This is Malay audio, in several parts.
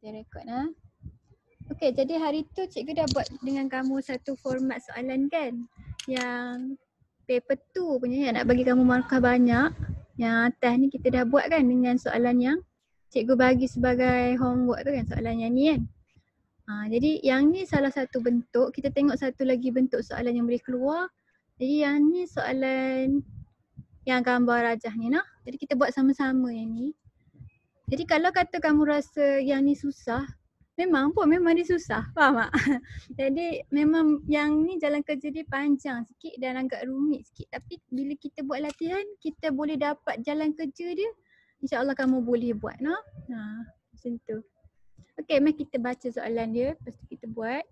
Okay, rekod lah. Okay, jadi hari tu cikgu dah buat dengan kamu satu format soalan kan? Yang paper 2 punya yang nak bagi kamu markah banyak. Yang atas ni kita dah buat kan dengan soalan yang cikgu bagi sebagai homework tu kan, soalan yang ni kan. Jadi yang ni salah satu bentuk, kita tengok satu lagi bentuk soalan yang boleh keluar. Jadi yang ni soalan yang gambar rajah ni nah. Jadi kita buat sama-sama yang ni. Jadi kalau kata kamu rasa yang ni susah, memang dia susah, faham tak? Jadi memang yang ni jalan kerja dia panjang sikit dan agak rumit sikit. Tapi bila kita buat latihan, kita boleh dapat jalan kerja dia. InsyaAllah kamu boleh buat nah. Macam tu. Okay, mari kita baca soalan dia, lepas tu kita buat.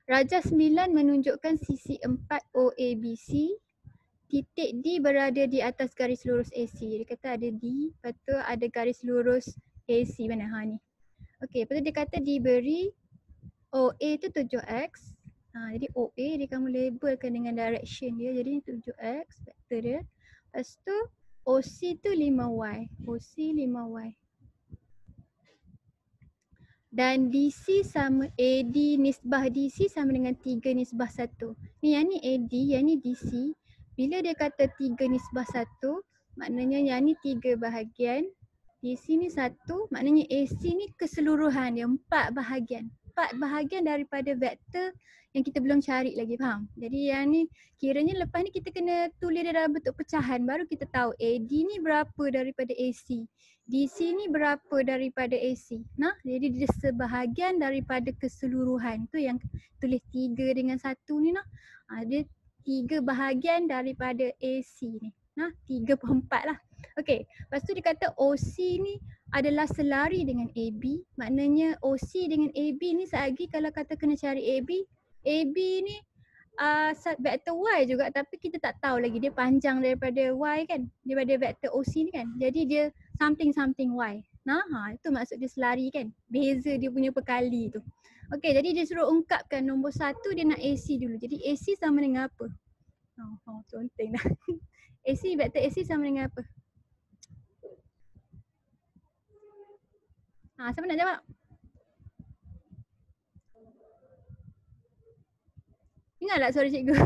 Rajah 9 menunjukkan sisi 4 OABC. Titik D berada di atas garis lurus AC. Dia kata ada D, lepas tu ada garis lurus AC mana? Ni. Okey, lepas tu dia kata diberi OA tu 7X. Jadi OA dia kamu labelkan dengan direction dia. Jadi 7X vektor dia. Lepas tu OC tu 5Y. OC 5Y. Dan DC sama AD nisbah DC sama dengan 3 nisbah 1. Ni yang ni AD, yang ni DC. Bila dia kata 3 nisbah 1, maknanya yang ni 3 bahagian. DC ni 1, maknanya AC ni keseluruhan dia 4 bahagian. 4 bahagian daripada vektor yang kita belum cari lagi, faham? Jadi yang ni kiranya lepas ni kita kena tulis dia dalam bentuk pecahan, baru kita tahu AD ni berapa daripada AC. DC ni berapa daripada AC. Nah, jadi dia sebahagian daripada keseluruhan. Tu yang tulis 3 dengan 1 ni nah. Dia 3 bahagian daripada AC ni. Nah, 3/4 lah. Okey, lepas tu dia kata OC ni adalah selari dengan AB. Maknanya OC dengan AB ni selagi kalau kata kena cari AB, AB ni vektor Y juga tapi kita tak tahu lagi dia panjang daripada Y kan. Daripada vektor OC ni kan. Jadi dia something Y. Nah, itu maksud dia selari kan. Beza dia punya perkali tu. Okey, jadi dia suruh ungkapkan nombor 1 dia nak AC dulu. Jadi AC sama dengan apa? Conteng dah. AC, vektor AC sama dengan apa? Siapa nak jawab? Ingat tak suara cikgu?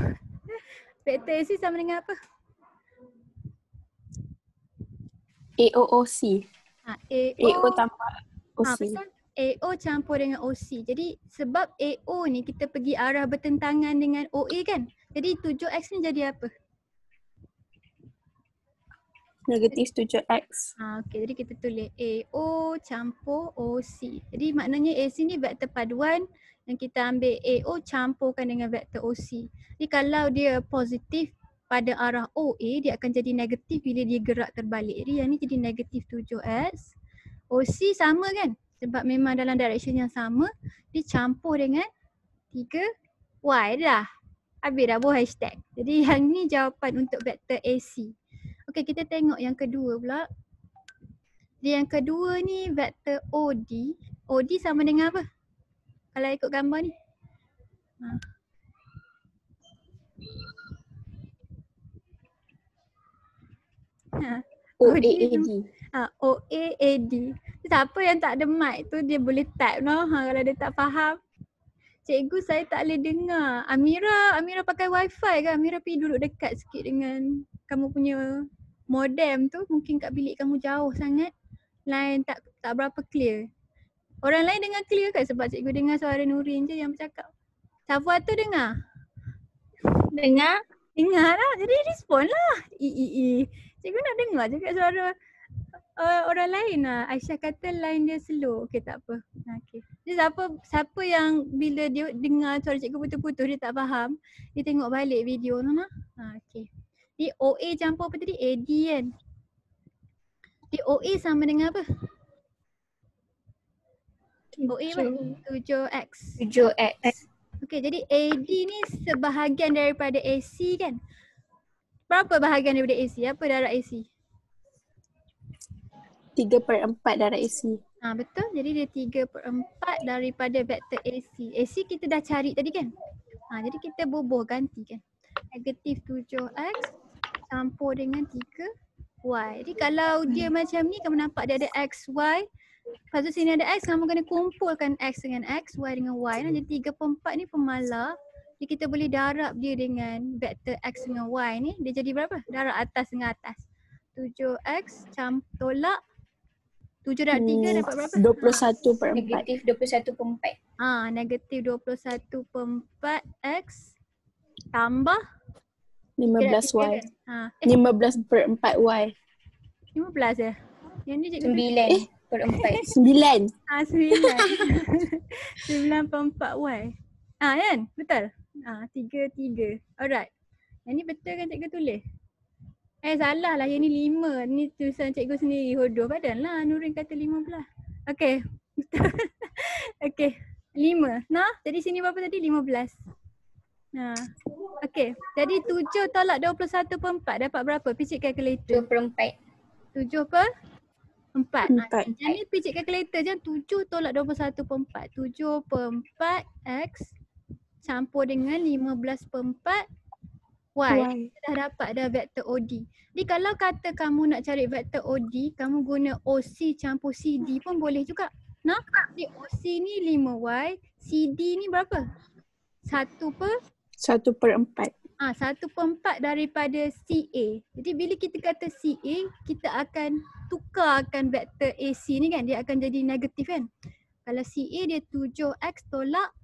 Vektor AC sama dengan apa? AOOC. AO tambah OC. Betul. AO campur dengan OC. Jadi sebab AO ni kita pergi arah bertentangan dengan OA kan. Jadi 7X ni jadi apa? Negatif 7X. Okey, jadi kita tulis AO campur OC. Jadi maknanya AC ni vektor paduan yang kita ambil AO campurkan dengan vektor OC. Jadi kalau dia positif pada arah OA, dia akan jadi negatif bila dia gerak terbalik. Jadi yang ni jadi negatif 7X. OC sama kan? Sebab memang dalam direction yang sama, dicampur dengan 3Y dah. Habis dah buat hashtag. Jadi yang ni jawapan untuk vektor AC. Okey, kita tengok yang kedua pula. Yang kedua ni vektor OD. OD sama dengan apa? Kalau ikut gambar ni. OAAD. OAAD. Siapa yang tak ada mic tu dia boleh type kalau dia tak faham. Cikgu saya tak boleh dengar. Amira pakai wifi kan? Amira pergi duduk dekat sikit dengan kamu punya modem tu. Mungkin kat bilik kamu jauh sangat. Line tak berapa clear. Orang lain dengar clear kan sebab cikgu dengar suara Nurin je yang bercakap. Safwa tu dengar? Dengar? Dengar lah. Jadi respon lah. Cikgu nak dengar juga suara orang lain lah. Aisyah kata line dia slow. Okey, tak apa. Okey. Jadi siapa yang bila dia dengar suara cikgu putus-putus dia tak faham, dia tengok balik video tu nah. Okey. Jadi OA campur apa tadi? AD kan. Jadi OA sama dengan apa? OA apa? 7X. 7X. Okey, jadi AD ni sebahagian daripada AC kan? Berapa bahagian daripada AC? Apa darab AC? 3/4 darab AC. Betul. Jadi dia 3/4 daripada vektor AC. AC kita dah cari tadi kan? Jadi kita bubuh ganti kan. Negatif 7X campur dengan 3Y. Jadi kalau dia macam ni kamu nampak dia ada X, Y. Lepas tu sini ada X, kamu kena kumpulkan X dengan X, Y dengan Y. Jadi 3/4 ni pemalar. Jadi kita boleh darab dia dengan vektor X dengan Y ni. Dia jadi berapa? Darab atas dengan atas. 7X tolak 7 darab 3 dapat berapa? 21/4. Negatif 21/4. Negatif 21/4 X tambah 15Y. 15/4 Y. 15 ya? Yang ni cikgu 9/4. 9. 9/4 Y. Kan? Betul? 3. Alright. Yang ni betul kan cikgu tulis? Salah lah. Yang ni 5. Ni tulisan cikgu sendiri hodoh. Padahal lah Nurin kata 15. Okay. Betul. Okay. 5. Jadi sini berapa tadi? 15. Okay. Jadi 7 tolak 21/4 dapat berapa? Picit calculator. 2/4. 7/4. 4. Jadi picit calculator je. 7 tolak 21/4. 7/4 X campur dengan 15/4 Y. Kita dah dapat dah vektor OD. Jadi kalau kata kamu nak cari vektor OD, kamu guna OC campur CD pun boleh juga. Jadi OC ni 5Y, CD ni berapa? 1/4 daripada CA. Jadi bila kita kata CA, kita akan tukarkan vektor AC ni kan, dia akan jadi negatif kan. Kalau CA dia 7X tolak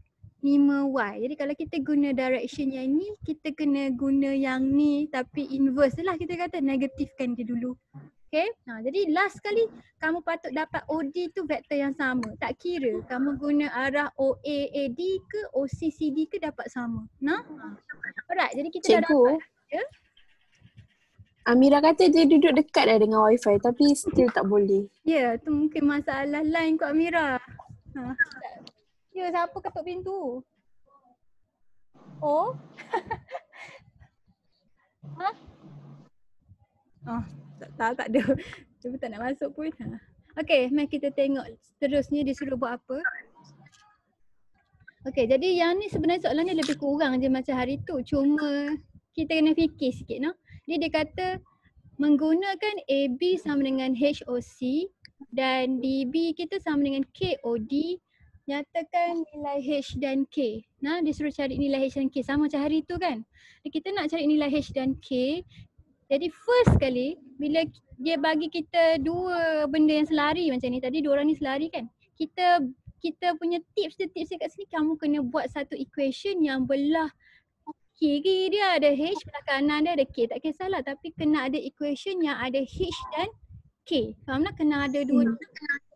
5Y. Jadi kalau kita guna direction yang ni, kita kena guna yang ni tapi inverse lah, kita kata negatifkan dia dulu. Okay. Jadi last kali kamu patut dapat OD tu vektor yang sama. Tak kira kamu guna arah OA-AD ke OC-CD ke dapat sama. Alright, jadi kita dah dapat. Amira kata dia duduk dekat dah dengan wifi tapi still tak boleh. Ya, tu mungkin masalah line kot Amira. Ya, siapa ketuk pintu? Oh? Tak ada. Cuba tak nak masuk pun. Okay, mari kita tengok seterusnya dia suruh buat apa. Okay, jadi yang ni sebenarnya soalan ni lebih kurang je macam hari tu. Cuma kita kena fikir sikit. Dia kata menggunakan AB sama dengan HOC dan DB kita sama dengan KOD. Nyatakan nilai H dan K. Dia suruh cari nilai H dan K. Sama macam hari tu kan. Kita nak cari nilai H dan K. Jadi first kali bila dia bagi kita dua benda yang selari macam ni. Tadi dua orang ni selari kan. Kita punya tips dia kat sini, kamu kena buat satu equation yang belah kiri dia ada H, belah kanan dia ada K. Tak kisahlah, tapi kena ada equation yang ada H dan K. Faham tak? Kena ada dua.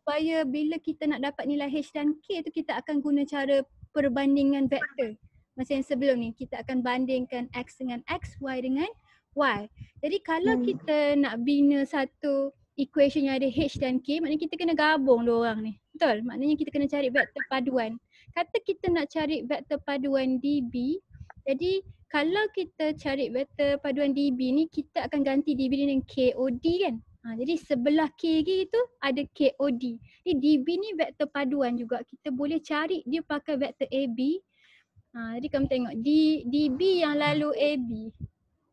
Supaya bila kita nak dapat nilai H dan K tu, kita akan guna cara perbandingan vektor. Macam yang sebelum ni, kita akan bandingkan X dengan X, Y dengan Y. Jadi kalau kita nak bina satu equation yang ada H dan K, maknanya kita kena gabung dua orang ni. Betul? Maknanya kita kena cari vektor paduan. Kata kita nak cari vektor paduan DB, jadi kalau kita cari vektor paduan DB ni, kita akan ganti DB dengan KOD kan? Jadi sebelah kiri tu ada KOD. Jadi DB ni vektor paduan juga. Kita boleh cari dia pakai vektor AB. Jadi kamu tengok DB yang lalu AB.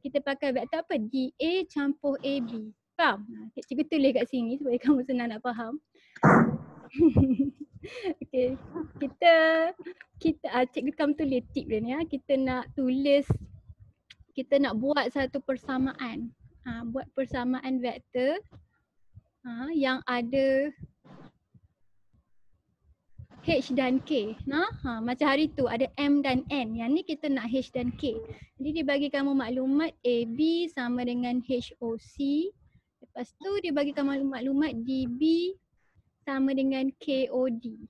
Kita pakai vektor apa? DA campur AB. Faham? Cikgu tulis kat sini supaya kamu senang nak faham. Okay. Cikgu kamu tulis tip dia ni. Kita nak buat satu persamaan. Buat persamaan vektor yang ada H dan K. Macam hari tu ada M dan N. Yang ni kita nak H dan K. Jadi dia bagi kamu maklumat AB sama dengan HOC. Lepas tu dia bagi kamu maklumat DB sama dengan KOD.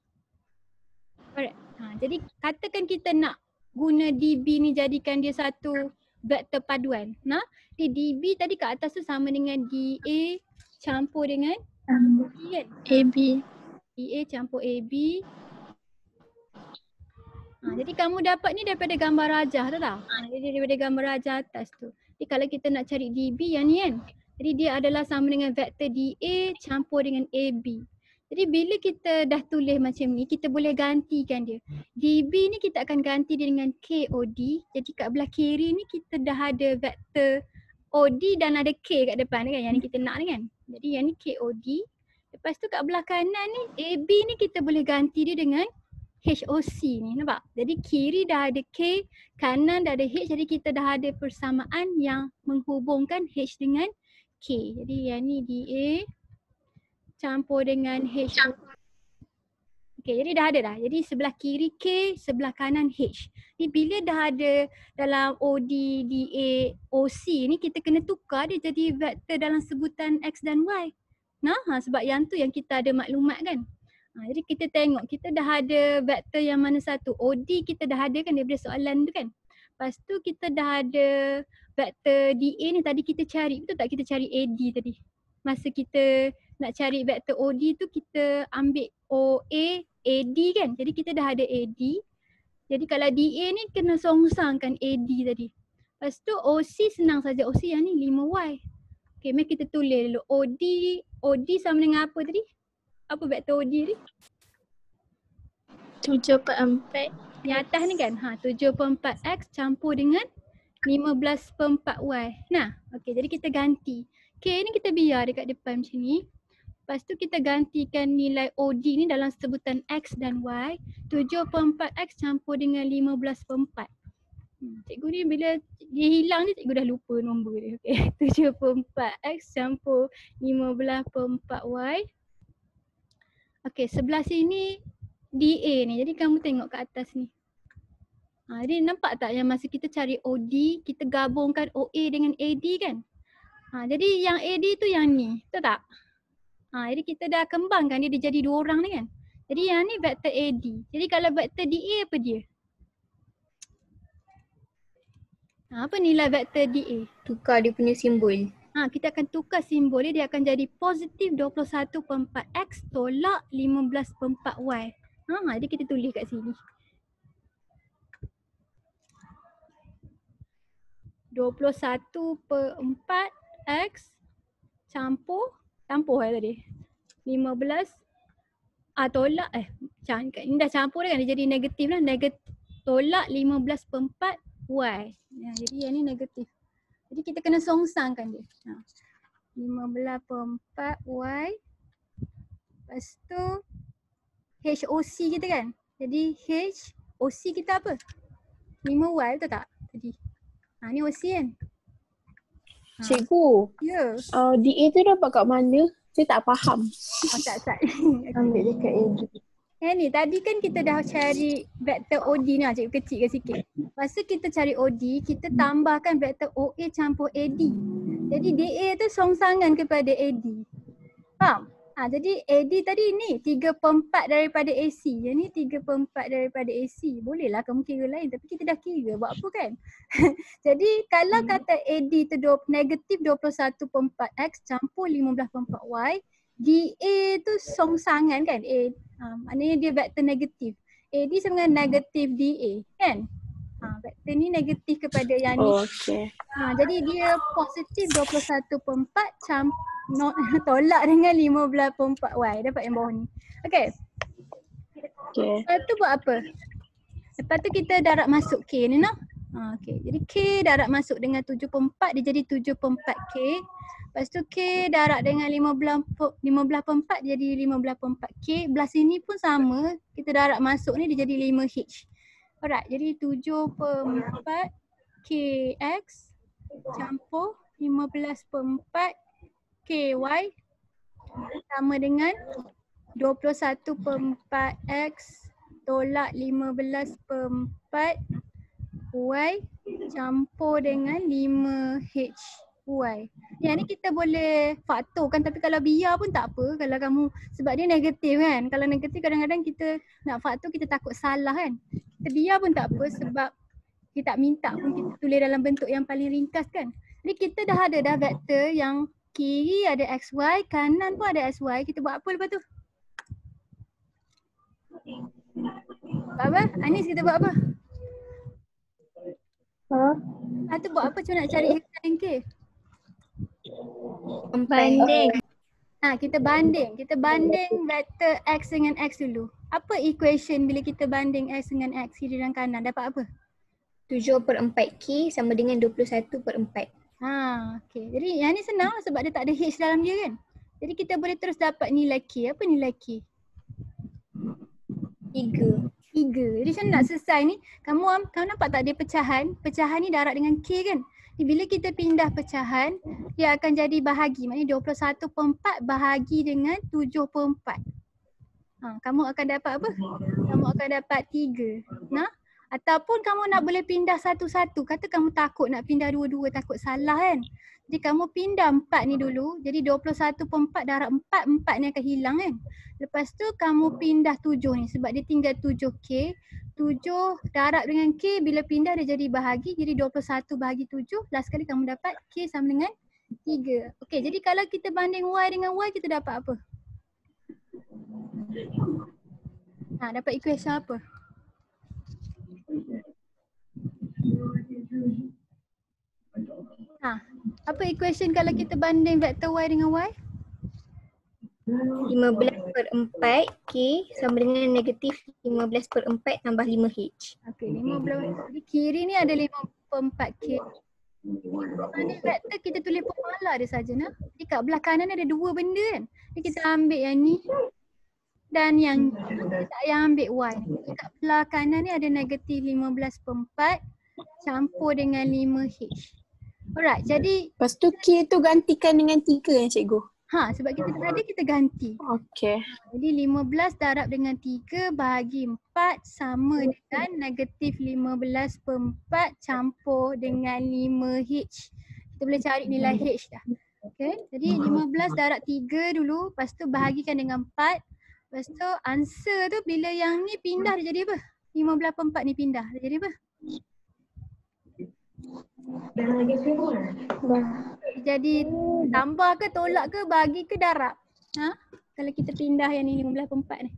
Alright. Jadi katakan kita nak guna DB ni jadikan dia satu vektor paduan. Di DB tadi kat atas tu sama dengan DA campur dengan AB. DA campur AB. Jadi kamu dapat ni daripada gambar rajah tu tau. Jadi daripada gambar rajah atas tu. Jadi kalau kita nak cari DB yang ni kan. Jadi dia adalah sama dengan vektor DA campur dengan AB. Jadi bila kita dah tulis macam ni, kita boleh gantikan dia. DB ni kita akan ganti dia dengan KOD. Jadi kat belah kiri ni kita dah ada vektor OD dan ada K kat depan kan. Yang ni kita nak ni kan. Jadi yang ni KOD. Lepas tu kat belah kanan ni AB ni kita boleh ganti dia dengan HOC ni, nampak? Jadi kiri dah ada K, kanan dah ada H, jadi kita dah ada persamaan yang menghubungkan H dengan K. Jadi yang ni DA campur dengan HOC. Okay, jadi dah ada dah. Jadi sebelah kiri K, sebelah kanan H. Ni bila dah ada dalam OD, DA, OC ni kita kena tukar dia jadi vektor dalam sebutan X dan Y. Nah, sebab yang tu yang kita ada maklumat kan. Jadi kita tengok kita dah ada vektor yang mana satu. OD kita dah ada kan daripada soalan tu kan. Lepas tu kita dah ada vektor DA ni tadi kita cari. Betul tak kita cari AD tadi? Masa kita nak cari vektor OD tu kita ambil OA, AD kan. Jadi kita dah ada AD. Jadi kalau DA ni kena songsangkan AD tadi. Lepas tu OC senang saja. OC yang ni 5Y. Okay, mari kita tulis dulu. OD sama dengan apa tadi? Apa vektor OD ni? 7/4. Yang atas ni kan? 7/4X campur dengan 15/4Y. Nah, okey jadi kita ganti. K ni kita biar dekat depan macam ni. Lepas tu kita gantikan nilai OD ni dalam sebutan X dan Y. 7/4X campur dengan 15/4. Cikgu ni bila dia hilang ni cikgu dah lupa nombor dia. Okay. 7/4X campur 15/4Y. Okay, sebelah sini DA ni. Jadi kamu tengok kat atas ni. Jadi nampak tak yang masa kita cari OD, kita gabungkan OA dengan AD kan? Jadi yang AD tu yang ni, betul tak? Jadi kita dah kembangkan dia jadi dua orang ni kan? Jadi yang ni vektor AD. Jadi kalau vektor DA apa dia? Apa nilai vektor DA? Tukar dia punya simbol. Kita akan tukar simbol dia akan jadi positif 21/4X tolak 15/4Y. Jadi kita tulis kat sini. 21/4X campur tadi. 15 tolak ini dah campur kan dia jadi negatif lah. Negatif tolak 15/4Y. Jadi yang ni negatif. Jadi kita kena songsangkan dia. 15/4Y. Lepas tu HOC kita kan. Jadi HOC kita apa? 5Y betul tak? Tadi. Ni OC kan? Cikgu, Ya. DA tu dapat kat mana? Saya tak faham. Tak. Ambil dekat AD. Yang ni tadi kan kita dah cari vektor OD ni cikgu kecilkan sikit. Masa kita cari OD, kita tambahkan vektor OA campur AD. Jadi DA tu songsangan kepada AD. Faham? Jadi AD tadi ni 3/4 daripada AC. Yang ni 3/4 daripada AC. Bolehlah kamu kira lain tapi kita dah kira buat apa kan? Jadi kalau kata AD tu negatif 21/4X campur 15/4Y, DA tu songsangan kan? Maknanya dia vektor negatif. AD sama dengan negatif DA kan? Vektor ni negatif kepada yang ni. Okay. Jadi dia positif 21/4 tolak dengan 15/4Y. Dapat yang bawah ni. Okay. Lepas tu buat apa? Lepas tu kita darab masuk K ni noh. Okay. Jadi K darab masuk dengan 7/4 dia jadi 7/4K. Lepas tu K darab dengan 15/4 jadi 15/4K. Belah sini pun sama. Kita darab masuk ni dia jadi 5H. Alright. Jadi 7/4KX campur 15/4 KY sama dengan 21/4X tolak 15/4 Y campur dengan 5HY. Yang ni kita boleh faktorkan tapi kalau biar pun tak apa kalau kamu sebab dia negatif kan. Kalau negatif kadang-kadang kita nak faktor kita takut salah kan. Kita biar pun tak apa sebab kita tak minta pun kita tulis dalam bentuk yang paling ringkas kan. Jadi kita dah ada dah vektor yang kiri ada XY, kanan pun ada SY. Kita buat apa lepas tu? Buat apa? Anis kita buat apa? Tu buat apa cuma nak cari X dan K? Banding. Kita banding. Kita banding vektor X dengan X dulu. Apa equation bila kita banding X dengan X kiri dan kanan? Dapat apa? 7/4K sama dengan 21/4. Okay. Jadi yang ni senang sebab dia tak ada H dalam dia kan. Jadi kita boleh terus dapat nilai K. Apa nilai K? 3. 3. Jadi macam nak selesai ni, kamu nampak tak dia pecahan? Pecahan ni darab dengan K kan? Jadi bila kita pindah pecahan, dia akan jadi bahagi. Maknanya 21/4 bahagi dengan 7/4. Kamu akan dapat apa? Kamu akan dapat 3. Nah? Ataupun kamu nak boleh pindah satu-satu. Kata kamu takut nak pindah dua-dua, takut salah kan? Jadi kamu pindah 4 ni dulu. Jadi 21/4 darab 4, 4 ni akan hilang kan? Lepas tu kamu pindah 7 ni sebab dia tinggal 7K. 7 darab dengan K bila pindah dia jadi bahagi. Jadi 21 bahagi 7. Last sekali kamu dapat K sama dengan 3. Okey, jadi kalau kita banding Y dengan Y kita dapat apa? Dapat equation apa? Apa equation kalau kita banding vektor Y dengan Y? 15/4 K sama dengan negatif 15/4 tambah 5H. Okey, 15. Di kiri ni ada 5/4 K. Mana vektor kita tulis formula dia saja nah. Jadi kat belah kanan ada dua benda kan. Jadi kita ambil yang ni dan yang ambil Y. Kat belah kanan ni ada negatif 15/4 campur dengan 5H. Alright, jadi Lepas tu K tu gantikan dengan 3 kan cikgu? sebab kita tak ada kita ganti. Okey. Jadi 15 darab dengan 3 bahagi 4 sama dengan negatif 15/4 campur dengan 5H. Kita boleh cari nilai H dah. Okay, jadi 15 darab 3 dulu, lepas tu bahagikan dengan 4. Lepas tu answer tu bila yang ni pindah dia jadi apa? 15/4 ni pindah dia jadi apa? Jadi tambah ke tolak ke bagi ke darab? Kalau kita pindah yang ni 15/4 ni.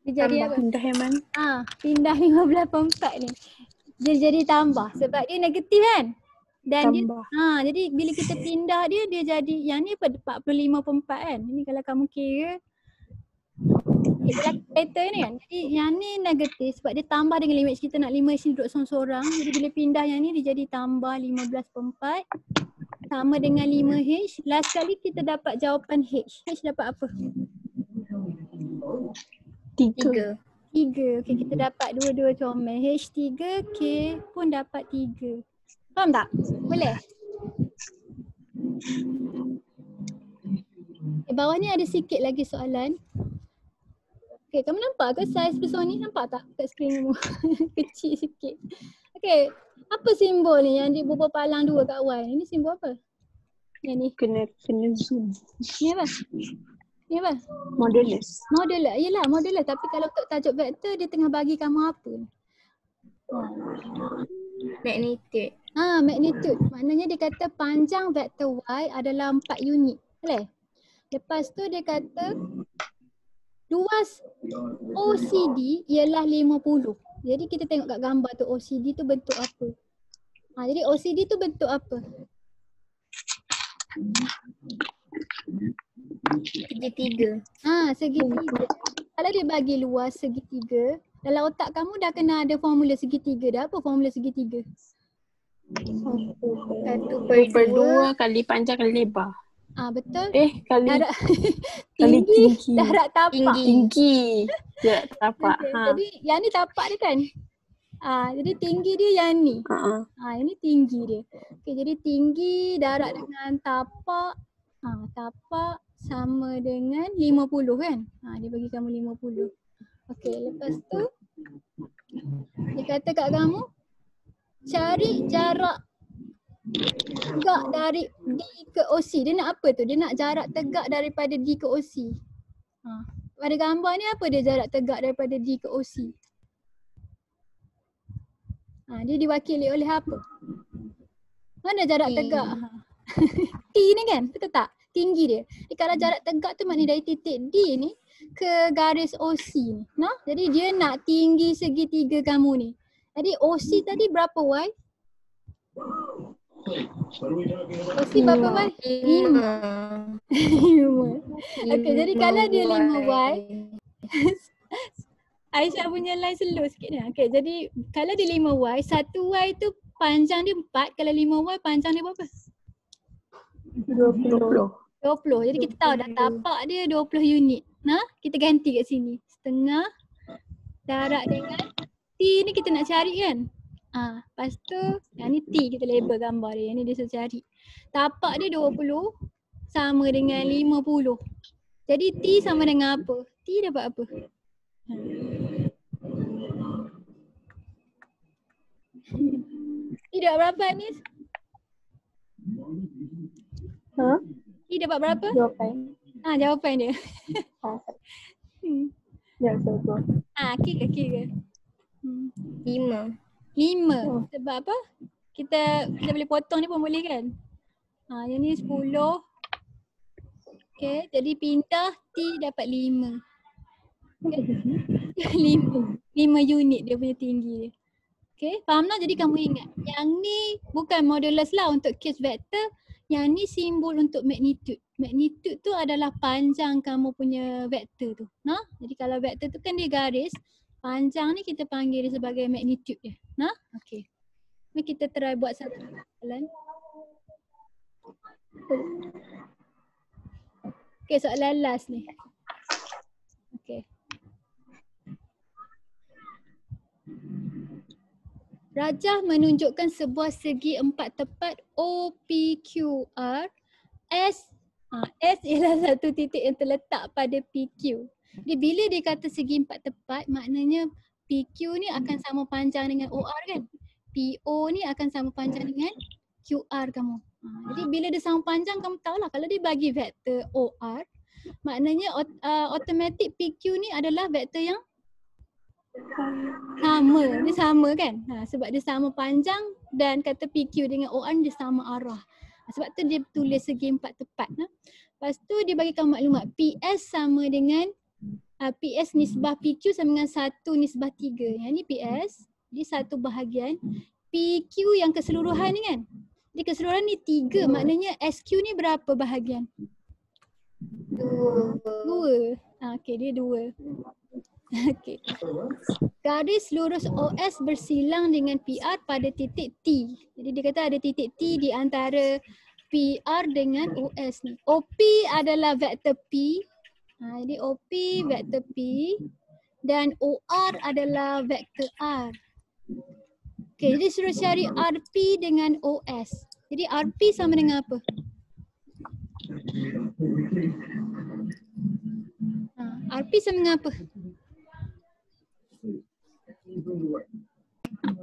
Dia jadi apa? Pindah yang mana? Pindah 15/4 ni. Dia jadi tambah sebab dia negatif kan? Dan Tambah. dia jadi bila kita pindah dia jadi yang ni 45/4 kan? Ini kalau kamu kira calculator ni kan. Jadi yang ni negatif sebab dia tambah dengan 5H. Kita nak 5H ni duduk sorang-sorang. Jadi bila pindah yang ni dia jadi tambah 15/4 sama dengan 5H. Last kali kita dapat jawapan H. H dapat apa? 3. 3. Okey, kita dapat dua-dua comel. H3, K pun dapat 3. Faham tak? Boleh? Bawah ni ada sikit lagi soalan. Okey, kamu nampak ke saiz pisau ni? Nampak tak kat skrin kamu? Kecil sikit. Okey, apa simbol ni yang dia berapa palang dua kat Y? Ini simbol apa? Yang ni. Kena zoom. Ni apa? Ni apa? Modulus. Modular. Yelah, modular. Tapi kalau untuk tajuk vektor dia tengah bagi kamu apa? Magnitude. Magnitude. Maknanya dia kata panjang vektor Y adalah 4 unit. Boleh? Lepas tu dia kata luas OCD ialah 50. Jadi kita tengok kat gambar tu OCD tu bentuk apa? Jadi OCD tu bentuk apa? Segitiga. Segitiga. Kalau dia bagi luas segitiga, dalam otak kamu dah kena ada formula segitiga dah. Apa formula segitiga? 1/2 kali panjang kali lebar. Betul. Kali tinggi, tinggi. darab tapak. Tinggi. Darab tapak. Jadi yang ni tapak dia kan? Jadi tinggi dia yang ni. Ini tinggi dia. Okay, jadi tinggi darab dengan tapak. Tapak sama dengan 50 kan? Dia bagi kamu 50. Okey, lepas tu dia kata kat kamu cari jarak tegak dari D ke OC. Dia nak apa tu? Dia nak jarak tegak daripada D ke OC. Pada gambar ni apa dia jarak tegak daripada D ke OC? Dia diwakili oleh apa? Mana jarak tegak? T ni kan? Betul tak? Tinggi dia. Kalau jarak tegak tu maknanya dari titik D ni ke garis OC ni. Jadi dia nak tinggi segitiga kamu ni. Jadi OC tadi berapa Y? OC berapa Y? 5. Okey, jadi kalau dia 5Y, Aisyah punya line slow sikit ni. Okey, jadi kalau dia 5Y, 1Y tu panjang dia 4, kalau 5Y panjang dia berapa? 20. 20. Jadi kita tahu dah tapak dia 20 unit. Nah, kita ganti kat sini. Setengah darab dengan T ni kita nak cari kan. Lepas tu yang ni T kita label gambar dia. Yang ni dia suruh cari. Tapak dia 20 sama dengan 50. Jadi T sama dengan apa? T dapat apa? T dapat berapa Anis? T dapat berapa? Jawapan. Jawapan dia. Ya, betul. Kira ke? 5. 5. Sebab apa? Kita boleh potong ni pun boleh kan? Yang ni 10. Okay, jadi pindah T dapat 5. Okay. 5 unit dia punya tinggi dia. Okay, faham tak? Jadi kamu ingat, yang ni bukan modulus lah untuk case vector. Yang ni simbol untuk magnitude. Magnitude tu adalah panjang kamu punya vektor tu. Jadi kalau vektor tu kan dia garis, panjang ni kita panggil dia sebagai magnitude dia. Okey. Mari kita try buat satu soalan. Okey, soalan last ni. Okey. Rajah menunjukkan sebuah segi empat tepat OPQR. S ialah satu titik yang terletak pada PQ. Jadi bila dia kata segi empat tepat, maknanya PQ ni akan sama panjang dengan OR kan? PO ni akan sama panjang dengan QR kamu. Jadi bila dia sama panjang, kamu tahulah kalau dia bagi vektor OR, maknanya automatic PQ ni adalah vektor yang sama. Dia sama kan? Sebab dia sama panjang dan kata PQ dengan OR dia sama arah. Sebab tu dia tulis segi empat tepat. Lepas tu dia bagi kamu maklumat PS sama dengan PS nisbah PQ sama dengan 1 nisbah 3. Yang ni PS, jadi satu bahagian. PQ yang keseluruhan ni kan? Jadi keseluruhan ni 3, maknanya SQ ni berapa bahagian? 2. Okey, dia 2. Okey. Garis lurus OS bersilang dengan PR pada titik T. Jadi dia kata ada titik T di antara PR dengan OS ni. OP adalah vektor P. Jadi OP vektor P dan OR adalah vektor R. Okey, jadi suruh cari RP dengan OS. Jadi RP sama dengan apa? RP sama dengan apa?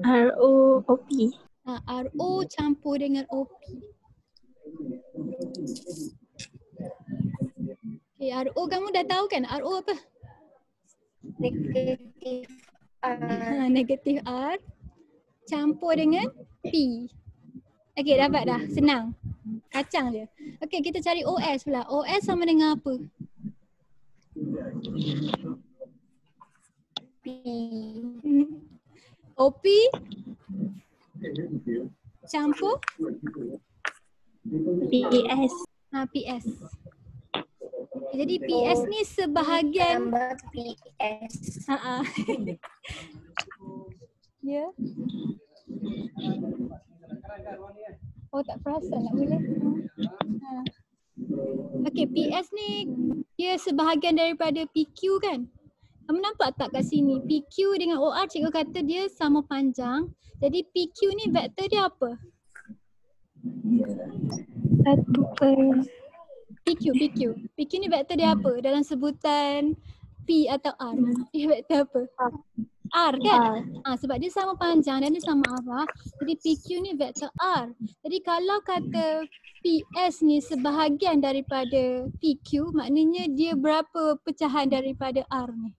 ROOP. RO campur dengan OP. Okay, RO kamu dah tahu kan? RO apa? Negatif R. Negatif R campur dengan P. Okey, dapat dah. Senang. Kacang je. Okey, kita cari OS pula. OS sama dengan apa? P. OP campur PS. PS. Jadi PS ni sebahagian Tambah PS. Ya. Tak perasan nak boleh. Okey, PS ni dia sebahagian daripada PQ kan? Kamu nampak tak kat sini? PQ dengan OR cikgu kata dia sama panjang. Jadi PQ ni vektor dia apa? 1/. PQ. PQ ni vektor dia apa? Dalam sebutan P atau R. Dia vektor apa? R kan? Sebab dia sama panjang dan dia sama arah. Jadi PQ ni vektor R. Jadi kalau kata PS ni sebahagian daripada PQ, maknanya dia berapa pecahan daripada R ni?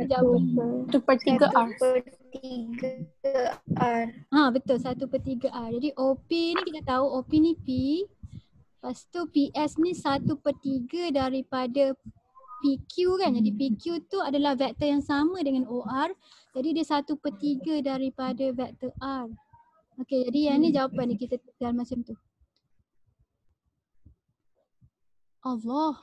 Jawab. 1/3 R. 1/3 R. Betul, 1/3 R. Jadi OP ni kita tahu OP ni P. Lepas tu PS ni 1/3 daripada PQ kan. Jadi PQ tu adalah vektor yang sama dengan OR. Jadi dia 1/3 daripada vektor R. Okey, jadi yang ni jawapan ni kita tinggal macam tu. Allah.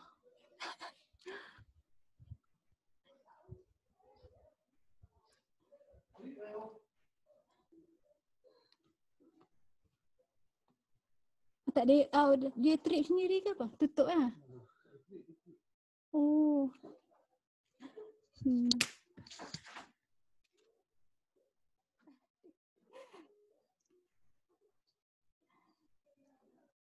Tak ada, dia trip sendiri ke apa? Tutup lah. Oh.